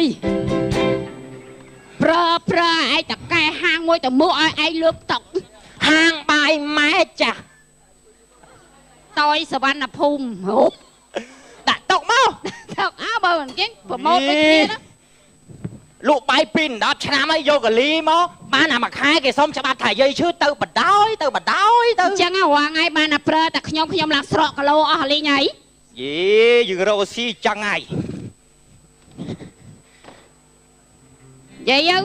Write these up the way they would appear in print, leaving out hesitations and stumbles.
ơi pra ai ta cái hang môi ta mua ai lướt tộc hang bài mẹ chà tôi Savannah Phum đã tộc mau tộc áo bờ mình cái một cái đóลูกใบปิ่นดัชนะไม่โยกะลีมั้งบ้านน่ะมาขายแกส้มฉบับถ่ายยัยชื่อเติบดอยเติบดอยเติบจังว่าไงบ้านน่ะเปรแต่ขยมหลักสระกะโลอ๋อลีไงยี่ยืนรอซีจังไงยัยยัง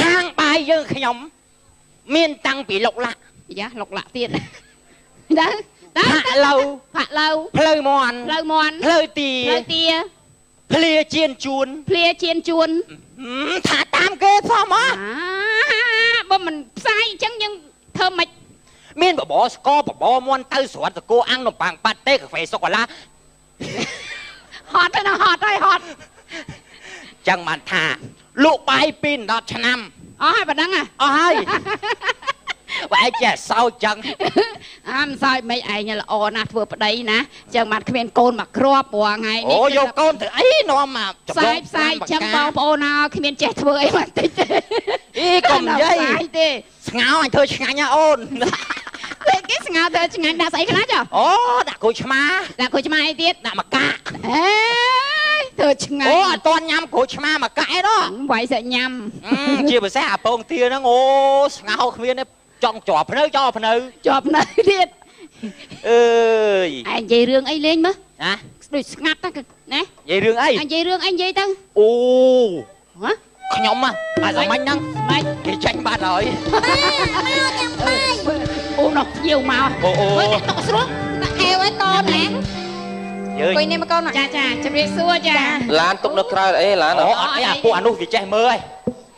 ห้างใบยืนขยมเมียนตังปีหลกละยะหลกละเตี้ยđó đó phạ lâu phơi mòn phơi tìa phơi chiên chuồn thả tam kê sao màบ่mình sai chẳng nhưng thơm mạch miên bỏ bò mòn tư sủa rồi cô ăn nộp bằng pate cà phê sô cô la hot nó hot chẳng mà thảลูกใบปิ่นดอกชะนำอ๋อให้ปะดังอ่ะอ๋อให้ว่าไอ้แก่เศร้าจังซอยไม่ไอ้เนี่ยละอ่อนนะเพื่อประเดี๋ยวนะจังมันเขมียนโกนมาครอบปัวไงโอ้ยโกนเถอะไอ้น้องมาใส่จังเบาปอนาเขมียนเจ็ดเพื่อไอ้มันติดอีกลมยัยสงาวไอ้เธอชงานยาโอนเด็กสงาวเธอชงานด่าใส่ขนาดจ้ะโอ้ด่าคุยชมาไอ้ติดด่ามากะเธอชงานโอ้ตอนยำคุยชมามากะไอ้đóไหวเสียยำเจี๊ยบแซ่บปงเตี้ยนะโง่สงาวเขมียนจองจอบพนึจอบพนึtiệt anh dây rương ấy lên mà hả đôi ngắt ta nè dây rương ấy anh dây rương anh dây tăng ô hả nhóm à bà giờ manh năng mày thì tranh bà rồi ô nó nhiều màu ôi tọ xuống eo ấy to nè quay nè mà con nè cha chấm riết xua cha lan tục nước ra ấy lan nó ấy à cô ăn nuôi thì che mơ ấy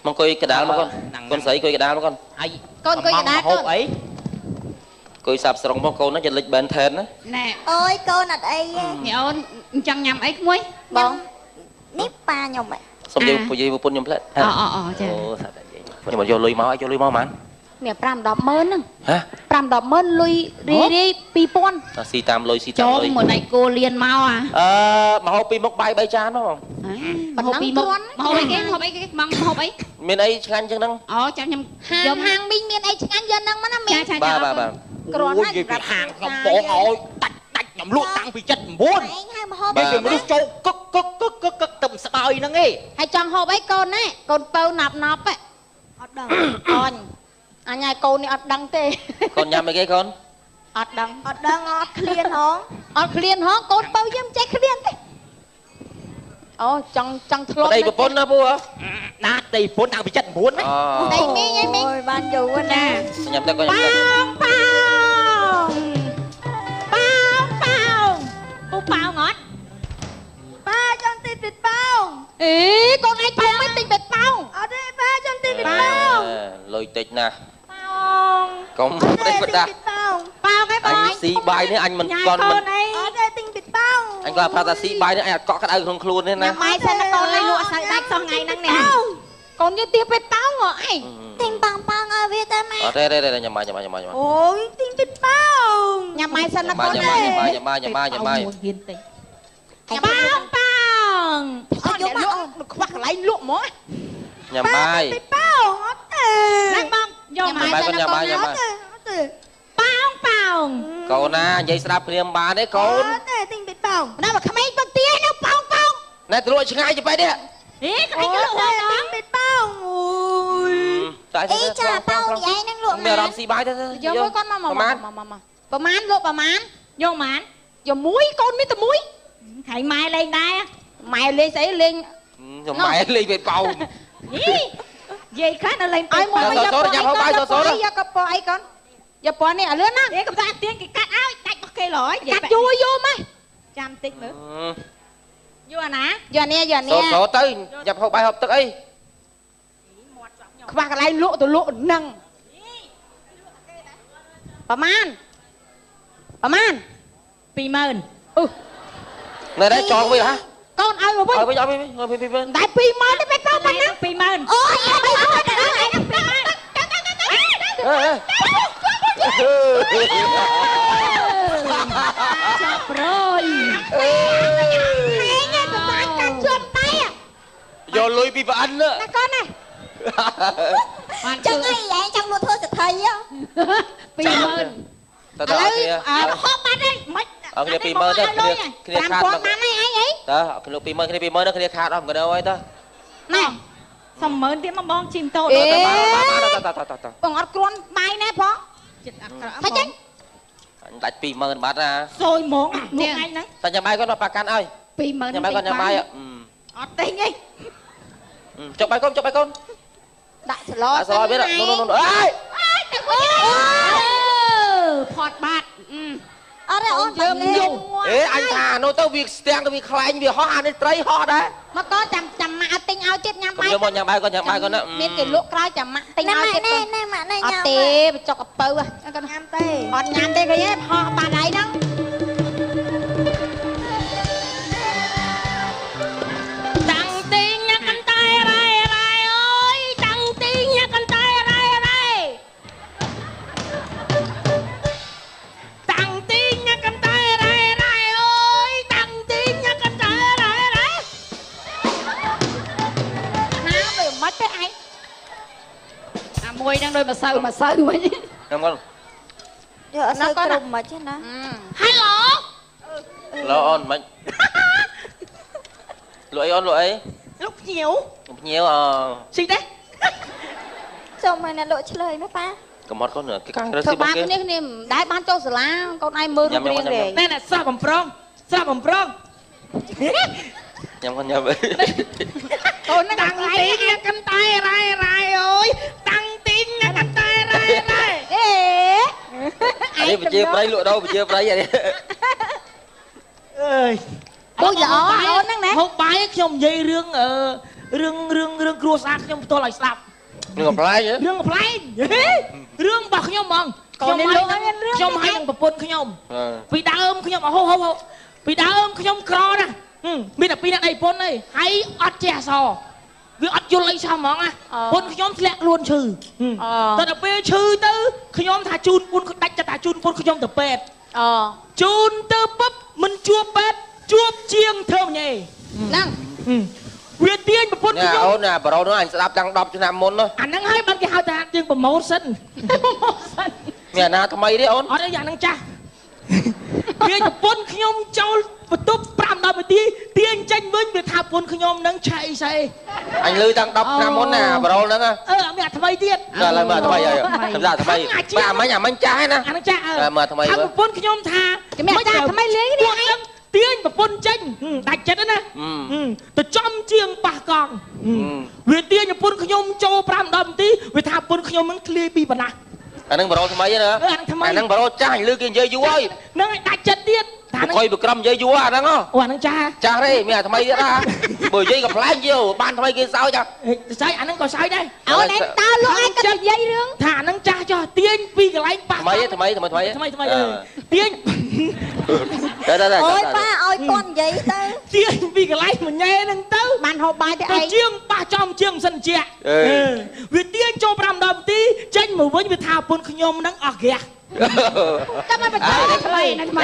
mong coi cái đá mà con sấy coi cái đá mà con coi cái đá con ấy coi sạp sòng mong con nó giật lịch bệnh thèn á nè ôi cô nè đây nè ôn chân nhầm ấy muối bon nếp ba nhom vậy xong điều phụ gì phụ nhom hết cha nhưng mà vô lùi máu mà nè pram đọp mơn nè hả pram đọp mơn lùi đi pi pon si tam lùi cho một này cô liền mau à mà hộp pi mốc bay bay chán đúng không mà hộp pi mốc mà hộp ấy mong hộp ấy miền ấy chán chăng năng chán nhầm hàng binh miền ấy chán dân năng mà nè cha ba ôi cái hàng không bỏ ôi tạch nhầm luộc tăng vì chất buồn bây giờ mới trâu cất tầm sợi nó nghe hay chọn hộp ấy con ấy con pâu nạp ấy con anh nhai cô này ọt đăng tê con nhầm mấy cái con ọt đăng ọt clean hó con bao nhiêu chạy clean thế ô trong thôn đây một pôn na bu hả na đây pôn đang bị chất buồn đấy đây mi ôi ban chủ nè nhầm ta con nhầm bao ngọt ba cho tin vịt bao ý con ai bao mới tin vịt bao ở đây ba cho tin vịt bao lôi tịch nè bao con đây vịt à bao cái bao anh xí bài nữa anh mình con mình ở đây tin vịt bao anh qua pha ta xí bài nữa anh có cái ơi không luôn thế nè mai xem là con này lụa sợi đạch sau ngày năng nè con như tiếp vịt bao rồi tin bằng bằng ở Việt Nam ở đây nhà mai ôi tin vịt bao nhà mai xem là con này nhà mai bang bang con lụa khoác lấy lụa mỏ nhà mai đang băng nhà mai con bang bang cậu na dây sạp liềm bà đấy cậu tình biệt bang nào mà không ai băng tia nó băng này tôi lội ngay chụp bài đi ý cái lụa đó tình biệt bang ý chả bao vậy năng lượng mẹ làm xì bài thế vô với con mà bà man lụa bà man vô mán vô muối con mới tao muối thầy mai lên đây mày lên sẽ lên mày lên về bầu gì khác nó lên ai mua bây giờ số đó giờ có ai con giờ bỏ này ở lươn á để cầm ra tiếng cái cắt áo cắt có cây lỗi cắt chui vô mày trăm tích nữa vô à nè giờ nè số tới nhập hộp bài hộp tức ấy bà cái này lụa tôi lụa nâng bà man pi mơn này đấy tròn bây hả con ai mà bây giờ đại pi mơn đấy phải không nó pi mơn ôi ប្រួយហេប្រសាកាត់ជួបដៃយកលុយពីប្អិនណាកូនណាចឹងអីឯងចង់លក់ធ្វើសិទ្ធិ20000តើតើគ្នាហូបបាត់ហើយមិនអត់គ្នា20000ទៅគ្នាខាតមកបានអីអីតើគ្នា20000គ្នា20000ទៅគ្នាខាតអស់មិនក៏ហើយតើណែ100,000ទៀតមកបងជីមតូតបងអត់គ្រាន់បាយណែផងចិត្តអត់ក្រថាចឹងដាច់20000បាត់ណាសយហ្មងនោះឯងហ្នឹងតែញ៉ាំបាយគាត់ប្រកាន់ឲ្យ20000ញ៉ាំបាយគាត់ញ៉ាំបាយអត់ទិញអីចុកបាយកូនដាក់ស្លវានោះអើយផត់បាត់អត់ទេអូនយើងអញថានោះទៅវាស្ទាំងទៅវាខ្លែងវាហោះអានេះត្រីហោះដែរមកកូនចាំម៉ាក់ទិញឲ្យទៀតញ៉ាំបាយយកមកញ៉ាំបាយគាត់ញ៉ាំបាយគាត់ណាមានគេលក់ក្រោយចាំម៉ាក់ទិញឲ្យទៀតណែម៉ាក់ណែញ៉ាំអត់ទេបញ្ចុកកពៅគាត់ញ៉ាំទេអត់ញ៉ាំទេគេហោះបាត់ហើយហ្នឹងតាំងទីញ៉ាំកន្តែរ៉ៃអើយតាំងទីញ៉ាំកន្តែរ៉ៃតាំងទីញ៉ាំកន្តែរ៉ៃអើយតាំងទីញ៉ាំកន្តែរ៉ៃណាវាមិនទេឯងអាមួយហ្នឹងដូចម្សៅវិញញ៉ាំគាត់យកអត់សូវក្រុមមិនទេណាហេឡូឡូអូនមិនលក់អីអូនលក់អីលក់ភ្ញៀវស៊ីទេសុំឲ្យអ្នកលក់ឆ្លើយមើលប៉ាកំត់គាត់គេកាំងរើសស៊ីបងគេគ្នាមិនដែរបានចូលសាលាកូនឯងមើលរូបរាងទេណែស្រស់បំប្រងញ៉ាំគាត់ញ៉ាំកូនហ្នឹងតាំងទីញ៉ាំកន្តែរ៉ៃអើយតាំងទីញ៉ាំកន្តែរ៉ៃអានេះប្រជាប្រិយលក់ដូរប្រជាប្រិយអានេះអើយបងល្អអូនហ្នឹងណាហូបបាយខ្ញុំនិយាយរឿងគ្រួសារខ្ញុំផ្ទាល់ឲ្យស្ដាប់រឿងប្លែករឿងរបស់ខ្ញុំហ្មងខ្ញុំឲ្យនឹងប្រពន្ធខ្ញុំពីដើមខ្ញុំពីដើមខ្ញុំក្រណាមានតែពីរអ្នកដៃប្រពន្ធទេហើយអត់ចេះអសវាអត់យល់អីសោះហ្មងណាប្រពន្ធខ្ញុំធ្លាក់ខ្លួនឈឺតែដល់ពេលឈឺទៅខ្ញុំថាជូនពុនដាច់ចិត្តថាជូនពុនខ្ញុំទៅពេទ្យជូនទៅពុបមិនជួបពេទ្យជួបជាងធ្វើញ៉េហ្នឹងវាទាញប្រពន្ធខ្ញុំអូនណាប្រូនោះអញស្ដាប់តាំង10ឆ្នាំមុនណាអាហ្នឹងហើយបានគេហៅថាជាងប្រម៉ូសិនមានអាណាថ្មីទេអូនអត់ទេយ៉ាងហ្នឹងចាស់វាប្រពន្ធខ្ញុំចូលបន្ទប់5-10នាទីទាញចេញវិញវាថាប្រពន្ធខ្ញុំហ្នឹងឆៃស្អីអញលឺតាំង10ឆ្នាំមុនណាប្រូហ្នឹងអត់មានអាថ្មីទៀតឥឡូវមើលថ្មីហើយខ្ញុំថាថ្មីបាទអាមិញចាស់ហើយណាអាហ្នឹងចាស់មើលថ្មីប្រពន្ធខ្ញុំថាមិនចាស់ថ្មីលេងនេះទាញប្រពន្ធចេញដាច់ចិត្តណាទៅចំជាងប៉ះកង់វាទាញប្រពន្ធខ្ញុំចូល5-10នាទីវាថាប្រពន្ធខ្ញុំនឹងធ្លាយពីបណ្ណាអានឹងប្រូថ្មីណាអានឹងប្រូចាស់លឺគេនិយាយយូរហើយហ្នឹងឲ្យដាច់ចិត្តទៀតថាហ្នឹងអុយប្រក្រមនិយាយយូរអាហ្នឹងអាហ្នឹងចាស់ទេមានអាថ្មីទៀតណាបើនិយាយកំ pl ែងយូរបានថ្មីគេសើចសើចអាហ្នឹងក៏សើចដែរអូនឯងតើលោកឯងក៏និយាយរឿងថាអាហ្នឹងចាស់ចុះទាញពីកន្លែងប៉ះថ្មីទាញអូយប៉ាឲ្យគាត់និយាយទៅទាញពីកន្លែងមួយញ៉ែហ្នឹងទៅបានហូបបាយទៅឯងជាងប៉ះចំជាងសិនជាវាទាញចូល5-10នាទីចេញមកវិញវាថាពុនខ្ញុំហ្នឹងអស់ហ្គាសតែមិនបញ្ចុះថ្មីថ្មី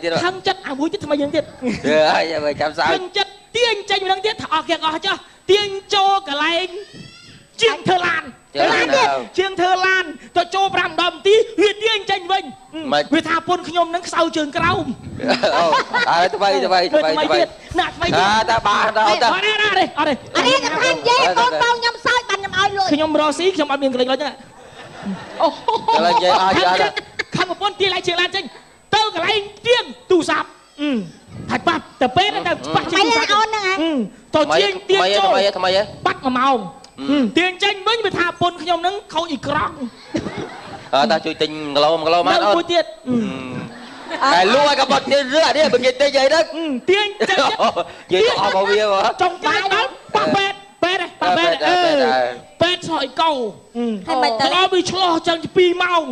ទៀតខឹងចិត្តអាមួយទៀតថ្មីយ៉ាងទៀតហើយចាំសើចខឹងចិត្តទាញចេញម្ដងទៀតថាអស់ហ្គាសអស់ចុះទាញចូលកន្លែងជាងធ្វើឡានជាងធ្វើឡានទៅចូល5-10នាទីវាទាញចេញវិញវាថាពុនខ្ញុំនឹងខ្សៅជើងក្រោមអើថ្មីណាថ្មីទៀតតាបានដល់តាអត់ទេអានេះតែខាងនិយាយកូនបងខ្ញុំសើចបានខ្ញុំឲ្យលុយខ្ញុំរស់ស៊ីខ្ញុំអត់មានកន្លែងលុយទេអូកន្លែងនិយាយអស់យ៉ាខាងប្រពន្ធទាញឡើងជើងឡានចេញទៅកន្លែងទាញទូរស័ព្ទហើយបាត់ទៅពេលទៅបាត់ជើងអូនហ្នឹងទៅជាងទាញចូលថ្មីបាត់1ម៉ោងទាញចេញវិញវាថាពុនខ្ញុំហ្នឹងខូចអ៊ីក្រង់តាជួយទិញ1គីឡូមកអូនមួយទៀតតែលក់ឲ្យក៏បាត់ទៀតរឺអានេះបើនិយាយទៅយាយទៅទាញចិត្តនិយាយអស់មកវាចុងបាយដល់ប៉ះពេទ្យពេទ្យឆ្លោះអីកោហើយមិនទៅដល់វាឆ្លោះចឹង2ម៉ោង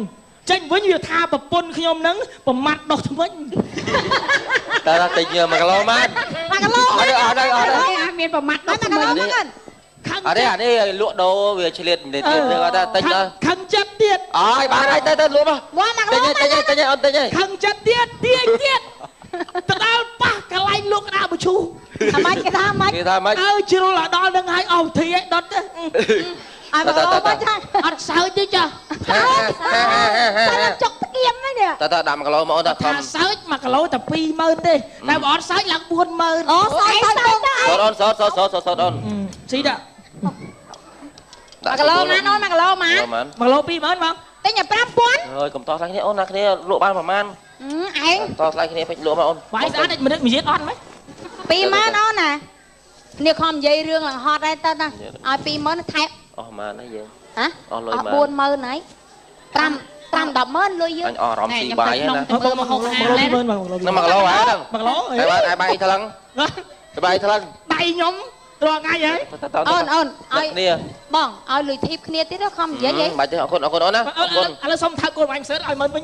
ចេញវិញវាថាប្រពន្ធខ្ញុំហ្នឹងប្រមាត់ដោះថ្មិញតើទិញ1គីឡូម៉ាត់1គីឡូអត់មានប្រមាត់ដោះថ្មិញអត់ទេអានេះលក់ដូរវាឆ្លៀតនេះទៀតគាត់ថាទិញដល់ខឹងចិត្តទៀត ai bán ai tay luôn mà tay nhá tay ខឹងចិត្តទៀតទាយទៀតទៅដល់ប៉ះកន្លែងលោកក្តារបញ្ឈូ អាម៉េចគេថាម៉េច គេថាម៉េច អើជ្រុលដល់នឹងហើយអស់ធីឲ្យដុតទៅ អាមកលោមកចា អត់សើចទេចា តែចុកស្គៀមហ្នឹងនេះ ta đạm cả lô mà ôn ta ថា không សើច1គីឡូតែ 20000 ទេតែបើអត់សើចឡើង 40000 អូសើចទៅទៅ sốt ôn ស៊ីដាក់ 1គីឡូម៉ានអូន1គីឡូម៉ាន 1គីឡូ 20000 បង ទិញឲ្យ 5000 rồi cầm to lại cái ôn nè cái lụa ban mà man ឯង to lại cái phải lụa mà ôn បាយស្អាតមិននឹកមានអត់ហ្មង 20000អូនណានេះខំនិយាយរឿងឡើងហត់ហើយទៅណាឲ្យ 20000 ថែប ồ mà nó gì ហ៎ ồ lôi mà 40000ហើយ 5 100000លុយយើង anh ồ rõm xì bài á nè បងមកហូបហាងលែន nó mặc lô hả đâu 1គីឡូ ai bay thằng ai bay thằng ដៃខ្ញុំរាល់ថ្ងៃហើយ អូនឲ្យ nè បងឲ្យលុយធីបគ្នាទៀតខំនិយាយហី bài thế họ con ôn á ឥឡូវសុំថើកូនបាញ់សើឲ្យមើលវិញ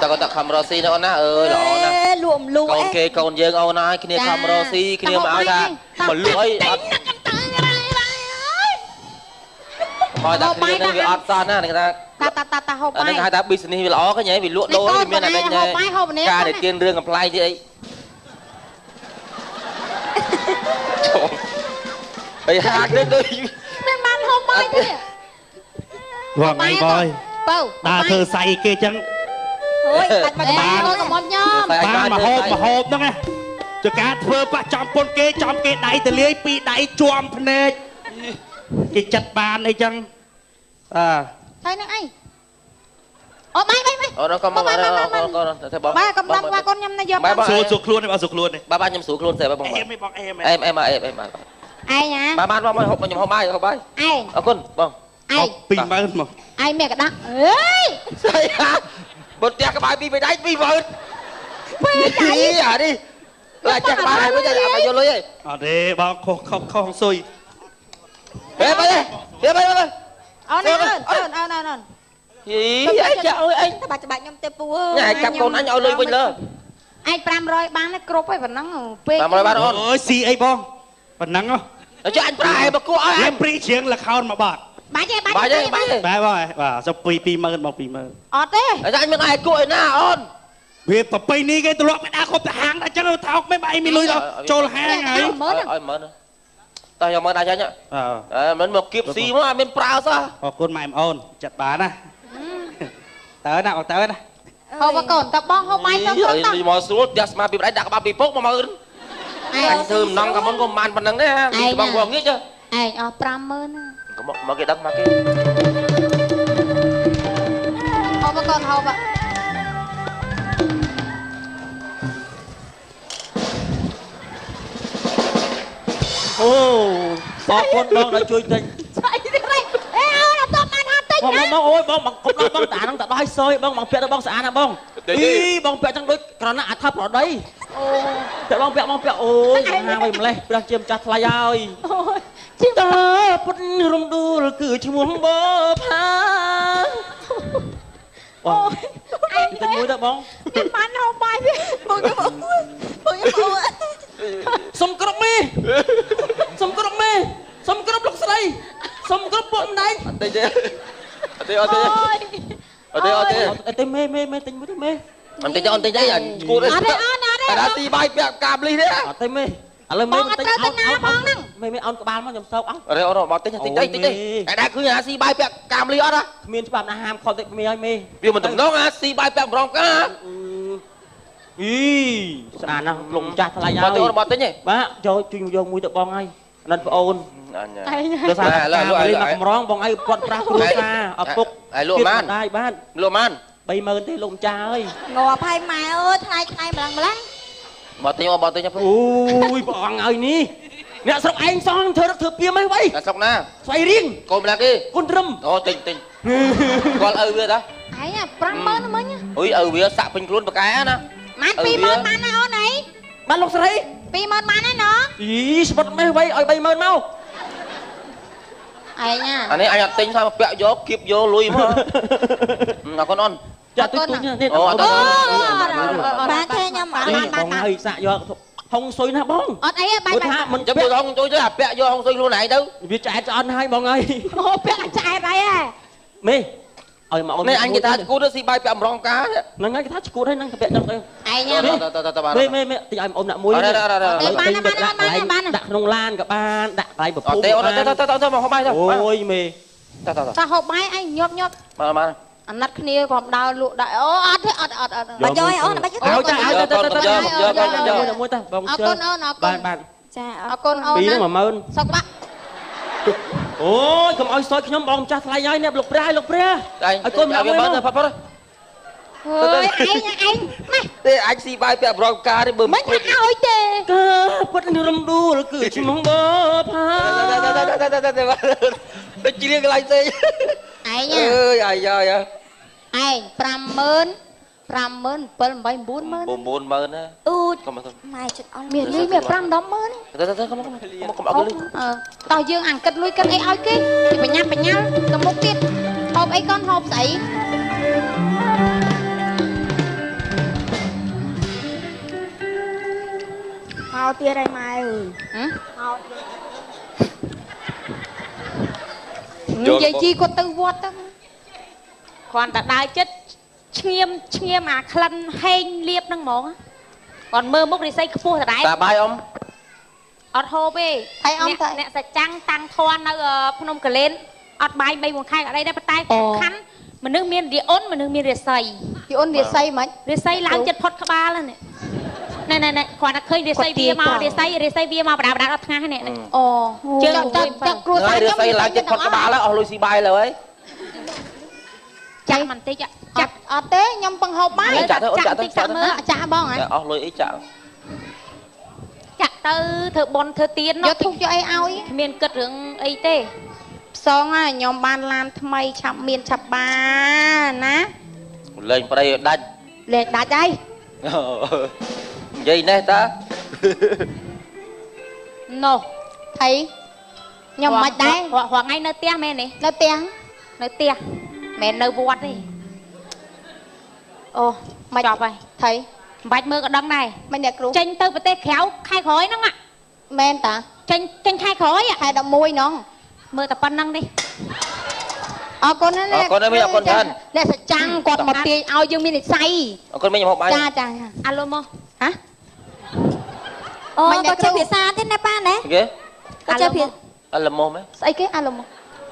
ta có ta cầm rô xi nữa ôn á lọ nè លួមលួ con kê con dương ôn á kia cầm rô xi kia mà áo ra mà lưỡi thôi ta kia nên bị ọt san á người ta តាហូបបាយ anh hai ta business bị ló cái nhảy bị lụa đôi miếng này bên ca để tiên rương apply chứ ấy bây hạt đến đây មិនបានហូបបាយទេ Vâng anh boy បើ ta thơ say kia chân អូយបាច់បាច់ បានមកកំខ្ញុំ ba mà hộp đó nghe cho cá thơ bác trong kê đáy từ lưới pi đáy chuom phê cái chặt bàn này chân à ហើយនឹងអីអូបាយ nó con con thấy bóng បាយកំឡុងបាទកូនខ្ញុំណាយក sụt luôn này sụt luôn này ba nhầm xuống luôn sẽ ba bóng em mới bọc em em ឯងណា ba man bóng hộp nhầm hộp bay hộp bay ឯង con bóng ឯង pin mà hơn mà ឯងមានកដាស់អើយ sao hả một chạc cái bài bị đánh bị vợt đi à đi lại chạc bài này bây giờ phải vô lưới ấy ở đây bao không xui về đây về đây អូនអូន gì vậy trời ơi anh តែបាច់ខ្ញុំទៅពូអើយ nhà cặp con anh ơi lưới bên lơ ឯង500បានគ្រប់ហើយប៉ុណ្ណឹងពេក 500 bạn ôn ơi xì ấy bong phần nắng không cho anh prai mà cô ơi em pri chiếng là khao mà bọt បាច់ទេ bài đây bài đây bé boy vào sao pi mơn bọc pi mơn អត់ទេ cho anh mình ai cô ấy na ôn việc tập pi ní cái tụi nó đã không ta hàng đã chắc đâu thao mấy bay mi lui đâu cho là hàng ấy ơi mở nữa tao cho mở đây cho nhá mình một kiếp xì mà mình prao sao con mày ôn chặt bán à tới nào tới nè ហូបកូនតបងហូបបាយទៅ đi mò xuống just mà bị đánh đặt ba bị phốt mà mơn anh thơm nong cả món con man phần nắng đấy đi bằng vòngงี้chứ ឯងអស់ 50000 có một cái đất mà cái ហូបកូនហូប អូបងប្អូនបងដល់ជួយទិញ ស្អីទៀតហីអេអូនអត់តបានអត់តិច បងអូយបងកុំដល់បងតាហ្នឹងតាដល់ឲ្យសើយបងពាក់ទៅបងស្អាតណាបងអីបងពាក់ទាំងដូចក្រណាអាថាប្រដីអូពាក់បងពាក់អូយហាវិញម្លេះព្រះជាម្ចាស់ថ្លៃហើយ អូយជីវ តើពុតរំដួលគឺឈ្មោះបផាអូយឯងទៅមួយទៅបង មិនបានហូបបាយទេបងខ្ញុំអូន សុំគ្រប់មេសុំគ្រប់លោកស្រីសុំគ្រប់ពុកម្ដាយ đây chứ ở đâyមេទិញមួយទៅមេ anh tính cho anh tính đấy à cô đấy đã ti bay bẹo cam ly đấy អត់ទេមេឥឡូវមេទិញអោមេអោនក្បាលមកខ្ញុំសោកអោ ở đây nó bảo tính đây đã cứ nhà si bay bẹo cam ly hết á គ្មានច្បាប់ណាហាមខុសទេមេឲ្យមេ vì mình từng nói si bay bẹo rong cá អីស្អាតណាស់លោកម្ចាស់ថ្លៃហើយ bảo tôi bảo tính nhỉ បាទជួយយកមួយទៅបងហើយអាណិតប្អូន anh ដោយសារតែលក់មកកម្រងបងឲ្យគាត់ប្រាស់គ្រួសារឪពុក ai lụa man ដែរបាទ lụa man 30000ទេលោកម្ចាស់អើយ ងាប់ហើយម៉ែអើយថ្លៃម្ល៉េះ bảo tính nhá អូយព្រះអង្គឲ្យនេះអ្នកស្រុកឯងសងធ្វើពីមិនវៃ là sọc na ស្វ័យរៀង cô làm đi គុណត្រឹម ô tình con ơi bây giờ ឯង50000មិញ ui bây giờ sạ bình luôn một cái á ម៉ាន 20000បានណាអូនអី បានលោកស្រី 20000បានណាណោះ អីស្ពុតមេវៃឲ្យ30000មក ឯងណា anh ấy anh tính sao mà bẹo vô kịp vô lùi mà là con on ចាទូទូនេះ អូ អត់ បានទេខ្ញុំបាន បងឲ្យសាក់យកហុងស៊ុយណាបង អត់អីបាយ ថាមិន ចាំទៅហុងជួយទៅអាពាក់យកហុងស៊ុយខ្លួនឯងទៅ វាឆ្អែតឆ្អន់ឲ្យបងអើយ អូពាក់ឆ្អែតអីហ៎ មេ ឲ្យមក នេះអញគេថាឈួតស៊ីបាយពាក់អំរងការ ហ្នឹងហើយគេថាឈួតហើយហ្នឹងពាក់ដឹងអី ឯង តបាន មេតិចឲ្យអូនដាក់មួយបានដាក់ក្នុងឡានក៏បានដាក់កន្លែងប្រភព ទេអូនទៅមកហូបបាយទៅ អូយមេ តើហូបបាយឯងញាប់ បាន អាណិតគ្នាក៏ដើរលក់ដែរអូអត់ទេអត់ បាច់យកអូនបាច់យក ឲ្យចាឲ្យទៅមួយទៅបង អរ ជើ គុណអូនអរគុណ បាន ចា អរគុណអូន ពីហ្នឹង 10000សុខបាក់ អូយកុំឲ្យសយខ្ញុំបងម្ចាស់ថ្លៃហើយនេះលោកព្រះឲ្យកូនមកមើលទៅផាត់ អើយឯងទេអាចស៊ីបាយពាក់អំរងការទេបើ មិនឲ្យទេ កើពុតនឹងរំដួលគឺឈ្មោះបផា ទៅជ្រៀងកន្លែងផ្សេង ឯង អើយអាយអាយ ឯង 50000 50000 7 8 90000 90000ណា អូ កុំ ម៉ែចិត្តអស់ មានលុយមាន5 100000 ទៅកុំអត់លុយ តោះយើងអាំងគិតលុយគិតអីឲ្យគេបញ្ញាបញ្ញាទៅមុខទៀតហូបអីកូនហូបស្អីមកទៀតហើយម៉ែអើយ និយាយជីគាត់ទៅវត្តទៅ គ្រាន់តែដើរចិត្តឈាមអាក្លិនហេងលៀបហ្នឹងហ្មងគាត់មើលមុខរិស័យខ្ពស់ដដែល តាបាយអ៊ំ អត់ហូបទេ ហើយអ៊ំទៅ អ្នកសច្ចាំងតាំងធន់នៅភ្នំកលែនអត់បាយ3 1ខែអត់អីដែរប៉ុន្តែសំខាន់មនុស្សមានរាអ៊ុនមនុស្សមានរិស័យ ពីអូនវាស័យមិន រិស័យឡើងចិត្តផុតក្បាលហ្នឹងណែគ្រាន់តែឃើញរិស័យវាមករិស័យវាមកបដាអត់ថ្ងៃហ្នឹង អូ ជើង ចាក់គ្រួសារ ហើយស្អីឡើងចិត្តផុតក្បាលអស់លុយស៊ីបាយលើហើយ ចាក់បន្តិច ចាក់អត់ទេខ្ញុំពឹងហូបបាយ ចាក់ទៅអូនចាក់ទៅ ចាក់មើល ចាក់បងហ៎ អស់លុយអីចាក់ ចាក់ទៅធ្វើបន់ធ្វើទៀន យកទុកយកអីឲ្យ គ្មានគិតរឿងអីទេ ផ្សងខ្ញុំបានឡានថ្មីឆាប់មានឆាប់បានណា លេងប្តីដាច់ លេងដាច់ហើយ និយាយនេះតា ណូថៃខ្ញុំមិនដែរ រាល់ថ្ងៃនៅផ្ទះមែនទេ នៅផ្ទះ នៅផ្ទះមិននៅវត្តទេ អូមិន ចប់ហើយ ថៃ មិនបាច់មើលក៏ដឹងដែរ មិនអ្នកគ្រូ ចេញទៅប្រទេសក្រៅខែក្រោយហ្នឹង មែនតា ចេញខែក្រោយ ខែ11ណង មើលតែប៉ុណ្្នឹងទេ អរគុណណា អរគុណមីអរគុណច្រើន អ្នកសច្ចាំងគាត់មកទាញឲ្យយើងមាននិស័យ អរគុណមីខ្ញុំហូបបាយ ចាចា អាឡូមក ហ៎ អូក៏ចេះភាសាទៀតណាប៉ាណា គេ ក៏ចេះភា អលមោះមែន ស្អីគេអាឡុំ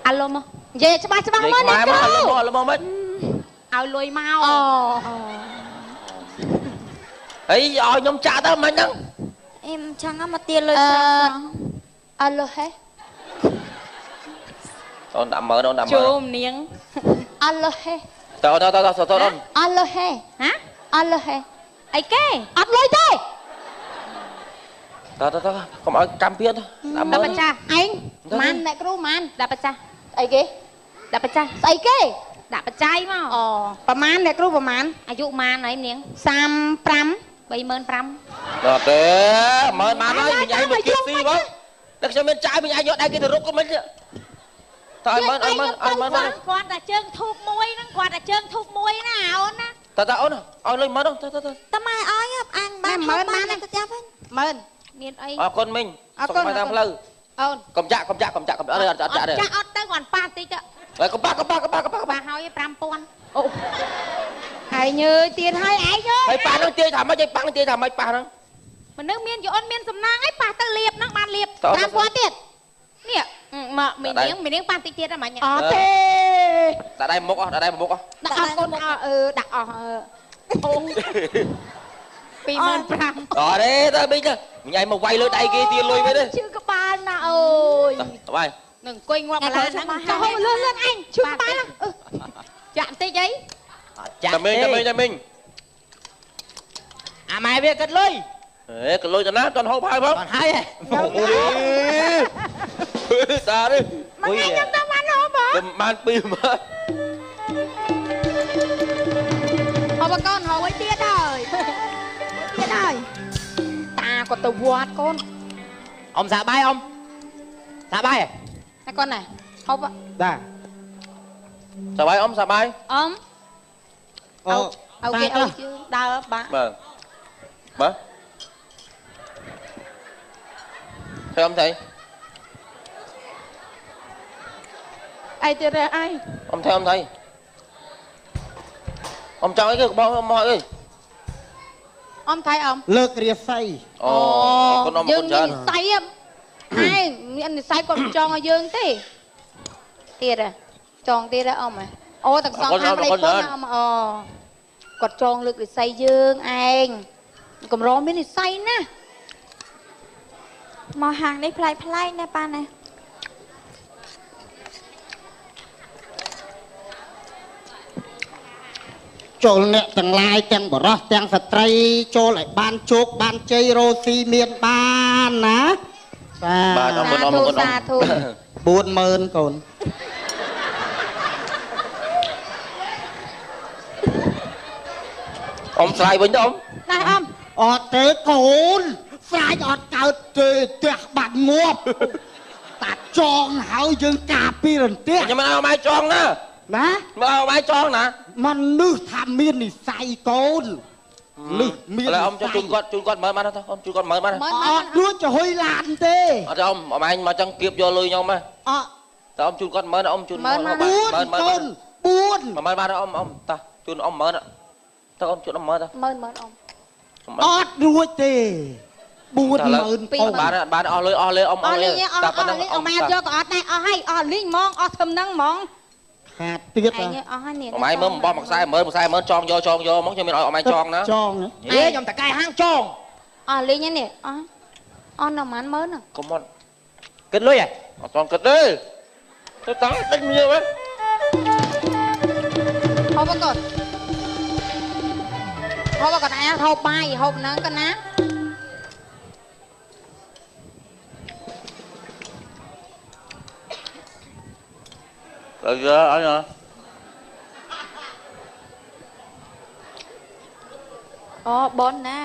អាឡូមក និយាយច្បាស់ច្បាស់ និ មើ យា ល យ នេះ ខ្មែរ គ្រូ មកអលមោះមែន ឲ្យលុយមក អូ អីឲ្យខ្ញុំចាក់ទៅមិនហ្នឹង អេមចង់មកទាលុយ អាឡូហេ អូនដាក់មើលអូនដាក់មើ ជុ ល ំនាង អាឡូហេ តើអូន អាឡូហេ ហ៎ អាឡូហេ អីគេ អត់លុយទេ តើកុំឲ្យកម្មពៀនដាក់មើ ដល់ ល បច្ចាស់ ឯងម៉ានអ្នកគ្រូម៉ាន ដាក់បច្ចាស់ ស្អីគេ ដាក់បច្ចាស់ ស្អីគេ ដាក់បច្ច័យមក អូប្រហែលអ្នកគ្រូប្រហែល អាយុម៉ានហើយនាង 35 35000 ដល់ទេមើលបានហើយមិញឯងមកគៀបស៊ីបងតែខ្ញុំមានចាយមិញឯងយកដៃគេទៅរុកក៏មិនទេតើឲ្យមើលឲ្យមើល គាត់តែជើងធូបមួយហ្នឹងគាត់តែជើងធូបមួយណាអូនណា តើអូនឲ្យលុយមើលទៅ តម៉ែអើយអញបានហូបបានទៅចាប់វិញ ម៉ឺន មានអី អរគុណមិញសុខតាមផ្លូវ អូន កំចាក់អត់ចាក់ទេ ចាស់អត់ទៅគាត់ប៉ាតិចទៅ ហើយកំបាក់ ប៉ាហើយ5000អូ ឯងយើទៀតហើយឯងយើ ហើយប៉ានឹងទាយថាម៉េចឲ្យប៉ានឹងទាយថាម៉េចប៉ាហ្នឹង មនុស្សមានយអូនមានសំណាងអីប៉ាទៅលៀបហ្នឹងបានលៀប 5000ទៀត នេះមកមីនាងប៉ាតិចទៀតហ្មង អត់ទេ ដាក់ដៃមុខអស់ដាក់ដៃមុខអស់ ដាក់អត់កូនដាក់អស់អូ 25000 អរទេតើមិញទៅមិញឯងមកវាយលើដៃគេទាលុយវិញទេ ជឿក្បាលណាអូយ ទៅបាយ នឹងអង្គុយងាប់កន្លះហ្នឹង ចុះហូបលឿនលឿនឯងជឿក្បាល ចាក់បន្តិចអី តែមិញអាម៉ែវាគិតលុយ អេក៏លុយទៅណាតន់ហូបហើយផង បានហើយ អូយតានេះ មកខ្ញុំទៅបានហូបបង បានពីមក ហូបកូនហូបឲ្យទៀតហើយទៀតហើយតាគាត់ទៅវត្តកូន អ៊ំសាបាយអ៊ំសាបាយ តែកូនណាហូប តា សបាយអ៊ំសបាយ អ៊ំអូគេអើជឿដើរបាក់ បាទបាទធ្វើអ៊ំស្អី អីទៀតឯង អ៊ំធ្វើអ៊ំស្អី អ ông cho cái bao mọi ơi ông thấy ông lợt rìa say con ông dương con nhìn say em ai anh say còn tròn ở dương thế tiệt à tròn tiệt đó ông à ô thằng son ham đây con ông còn tròn lực để say dương anh còn rong biết thì say nè mà hàng đây play nè ba nàyចូលអ្នកទាំងឡាយទាំងបរោះទាំងស្ត្រីចូលឲ្យបានជោគបានជ័យរស់ស៊ីមានបានណាបាទ សាធុ 40000កូន ông xài bình đó ông ណែអំ អត់ទេកូនស្រាយអត់កើតទេផ្ទះបាត់ងាប់តាចងហើយយើងការពីរន្ទះ nhưng mà ông ai tròn nè ណា mà ông ai tròn nè มันនឹកថាមាននិស័យកូននឹកមាន là ông cho chun con mở mà thôi ông chun con mở mà អត់រួចទៅហុយឡានទេ ở đâu ông anh mà chẳng kịp vô lùi nhau mà អត់ ta ông chun con mở nó ông chun 4 កូន4 mà mở đó ông ta chun ông mở đó ta ông chun ông mở ta មើលអង អត់រួចទេ40000 ពីរ bà ó lưới ông អស់លីងអស់លីងអស់ម៉ែយកក៏អត់ដែរអស់ហើយអស់លីងហ្មងអស់ធំហ្នឹងហ្មង ខាតទៀត ឯងអស់ហើយនេះ ông ai mơ một một sai mơ tròn vô món cho mình ông ai tròn đó ចង ហេខ្ញុំតកែហាងចង អស់លីងនេះអស់អស់នៅម៉ានមើលហ្នឹង có món គិតលុយហ៎ tròn kịch đi tôi tao đánh nhiều ấy ហូបកូនហូបកូនឯងហូបបាយហូបហ្នឹងកណា rồi giờ ở nhà អូបនណា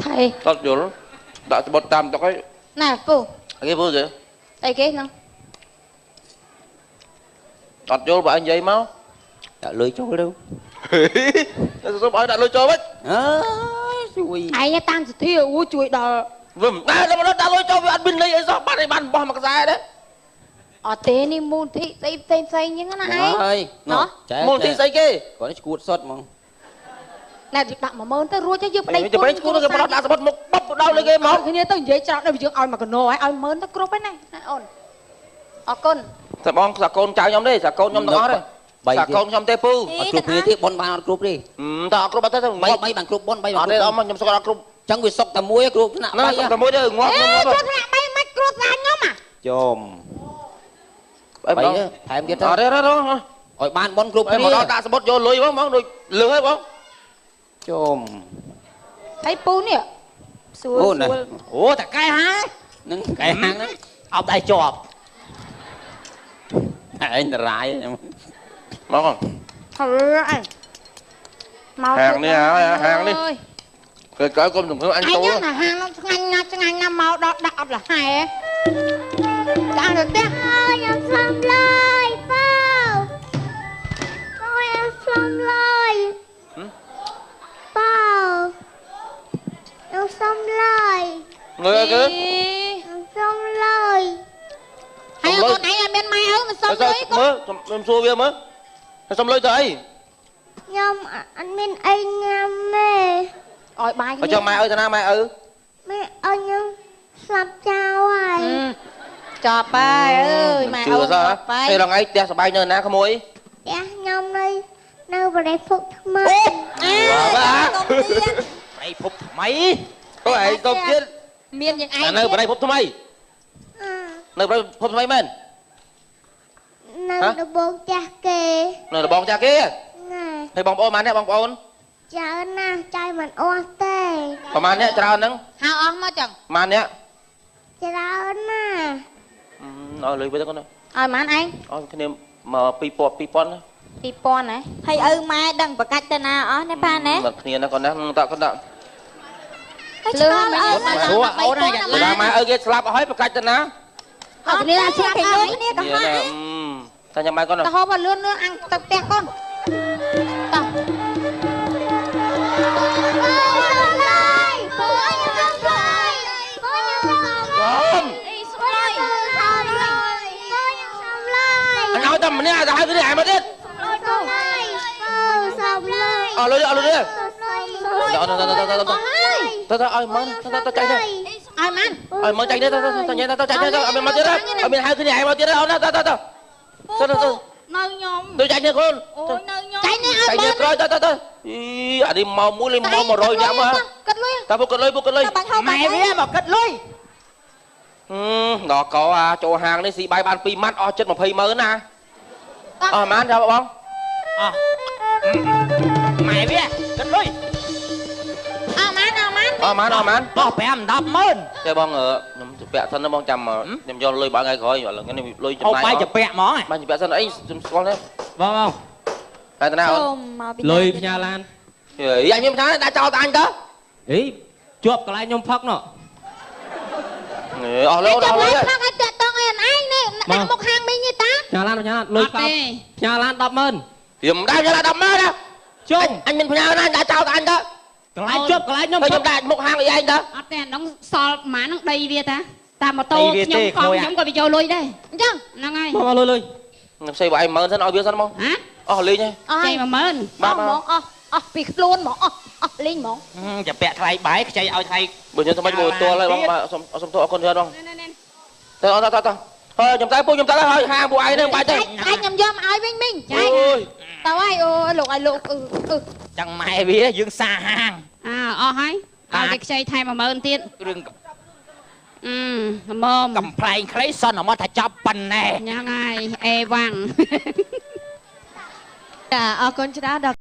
ថៃ tao vô đã bật tam tao cái ណែពូ cái vui kìa អីគេហ្នឹង đặt vô bà anh dây máu đã lưới chỗ đâu sao bà đặt lôi cho bách chui ឯងតាមសធាអូជួយដល់ vâng đây là nó đặt lôi cho với anh bên đây ấy sao bắt này bàn bỏ mặc dài đấy អត់ទេនេះមូលធិស្អីផ្សេងផ្សេងហ្នឹងណាឯង ơi Nó. môn thi xây kia có cái cuột sốt mà ណែដាក់10000ទៅរួចទៅយើងប្តី chụp bánh cút cái bắt đặt một bắp đâu lên cái មក máu គ្នាទៅនិយាយច្រើនដល់យើងឲ្យមកកណោឲ្យ10000ទៅគ្រប់ហើយណាអូនអរគុណ sao bong sao con chào nhóm đi sao con nhóm đó đấy Bảy sao kia. con nhóm tê pu cục đi thì bon ban cục đi tao cướp bắt tới mấy mấy bằng cục bon bay ở bằng đây cục ông nhóm sao cướp chẳng bị sốc tầm muối cục nặng nó bay sao mối đây ngoan អេ ngoan គ្រោះថ្នាក់បីមិនគ្រោះថ្នាក់ខ្ញុំ chôm bảy bảy bong á, thèm biết ở đó đây đó hỏi ban bon cục mà đi đó đã bớt vô lưới bóng đôi lưới hết bóng chôm ហើយពូនេះសួរ ô សួ này រ អូតកែហាង nâng cái hàng đó អោបដៃជាប់ anh là rái bóng không ហើយអញមក hàng đi hả hàng đi អើយ cái con đừng có anh អញ tú ណាហាងនោះឆ្ងាញ់ណាស់ឆ្ងាញ់ណាស់មកដល់ដាក់អត់លះហែចាស់ទៅផ្ទះ ខ្ញុំស្លំឡើយប៉ៅខ្ញុំស្លំឡើយប៉ៅខ្ញុំស្លំឡើយ người ơi cứ ខ្ញុំស្លំឡើយ ហើយកូនឯងឲ្យមានម៉ែឪមិនសុំលុយ mớ em xua bia mớ xong lôi tới ខ្ញុំអត់មានអីញ៉ាំទេ ឲ្យបាយ ở cho mai ơi cho na mai ơi ម៉ែឲ្យខ្ញុំស្លាប់ចោលហើយ ចប់បាយអើយម៉ែឪ chưa ច sao ប់បាយ đây là ngay đeo sờ bay nhờ ná không mối ផ្ទះខ្ញុំនៅបរិភពថ្មី ប្រៃភពថ្មី có ai tôm chết មានយ៉ាងឯង nơi bữa nay phúc thay mày nơi bữa nay phúc thay men នៅដំបងចាស់គេ nơi là bong cha kia ណែ hay bong ôn mà nè bong ôn ច្រើនណាស់ចៃមិនអស់ទេ còn mà nè trao nắng ហៅអស់មកចឹង mà nè ច្រើនណាស់ rồi lười với con nữa ឲ្យម៉ានឯង ôi cái niệm mà pi pon 2000ណា ហើយឪម៉ែដឹងប្រកាច់ទៅណាអស់ណាប៉ាណែ mà kia nó còn nè tạo con đạo លឿនមក សួរអូនណាយ៉ា là mai ơi cái slap hỏi phải cách nè អត់គ្នាឆ្លាប់ហើយគ្នាទៅ kia nè ta nhà mai con ទៅ nào ហូបឲ្យលឿនលឿនអាំងទៅផ្ទះកូនតោះ con anh nói តែម្នាក់ទៅហៅគ្នាឯងមកទៀត សូមឡើយសូមឡើយ អស់លុយអស់លុយទៅ សូមឡើយ ទៅឲ្យមកទៅចាញ់ទៅ ឲ្យម៉ាន ឲ្យមកចាញ់ទៅចាញ់ទៅចាញ់ទៅអត់មានមកទៀតអត់មានហៅគ្នាឯងមកទៀតអូនទៅ នៅខ្ញុំ ទៅចាញ់នេះកូន អូយនៅខ្ញុំ ចាញ់នេះឲ្យ ចាញ់នេះក្រោយទៅអីអានេះមកមួយលេងមក100នាក់មក គិតលុយ តើពុកគិតលុយពុកគិតលុយ បាច់ហៅបា ម៉ែ ច់ វាមកគិតលុយ ដល់កោអាចូលហាងនេះស៊ីបាយបាន2ម៉ាត់អស់ចិត្ត20ម៉ឺនណាអស់ម៉ានចាំបង អស់ម៉ែវាគិតលុយ អស់ម៉ាន អស់ម៉ានអស់ម៉ាន បោះ5 10ម៉ឺន ទេបងខ្ញុំពាក់សិនណាបងចាំខ្ញុំយកលុយបើថ្ងៃក្រោយឥឡូវនេះលុយចំ ហូប ណាយ បាយចាពាក់ហ្មង បានពាក់សិនអីខ្ញុំស្គាល់ទេ បង តែតាណាអូន លុយផ្ញើឡាន អីខ្ញុំថាដាក់ចោលតាអញទៅ អីជាប់កន្លែងខ្ញុំផឹកណោះ អស់លុយអស់លុយ ខាងឲ្យតាក់តងឲ្យអញនេះដាក់មុខហាងមីងនេះតា ផ្ញើឡានលុយប៉ោផ្ញើឡាន10ម៉ឺន ខ្ញុំដាក់យក10ម៉ឺនណា ជុំ អញមានផ្ញើណាដាក់ចោលតាអញទៅ កន្លែងជាប់កន្លែងខ្ញុំ ខ្ញុំ ផឹក ដាក់មុខហាងឲ្យឯងទៅ អត់ទេអានោះសល់ប្រហែលនឹងដីវាតាតាមម៉ូតូខ្ញុំកង់ខ្ញុំក៏វាយកលុយដែរ អញ្ចឹង ហ្នឹងហើយ មកលុយ ខ្ញុំផ្សេងវាយ10000សិនឲ្យវាសិនមក ហ៎ អស់លេងហើយ អស់ ចេញ10000 អស់ហ្មងអស់ពីខ្លួនហ្មងអស់លេងហ្មង ចាពាក់ថ្លៃបាយខ្ចីឲ្យថ្លៃ បើខ្ញុំទៅមិនមួយទួលហើយបងសុំទោសអរគុណច្រើនបងទៅអត់ទៅហើយខ្ញុំតែពួកខ្ញុំតែហើយហាងពួកឯងនឹងបាច់ទេ ឯងខ្ញុំយកមកឲ្យវិញមីង អូយ ទៅហើយអូលោកឲ្យលោក ចឹងម៉ែវាយើងសាហាង អស់ហើយឲ្យគេខ្ចីថែម10000ទៀត រឿង ម៉ម កំ ប្លែងខ្លីសន្មតថាចាប់ប៉ុណ្ណេះ ហ្នឹងហើយអេវ៉ាំង ចាអរគុណច្រើនដល់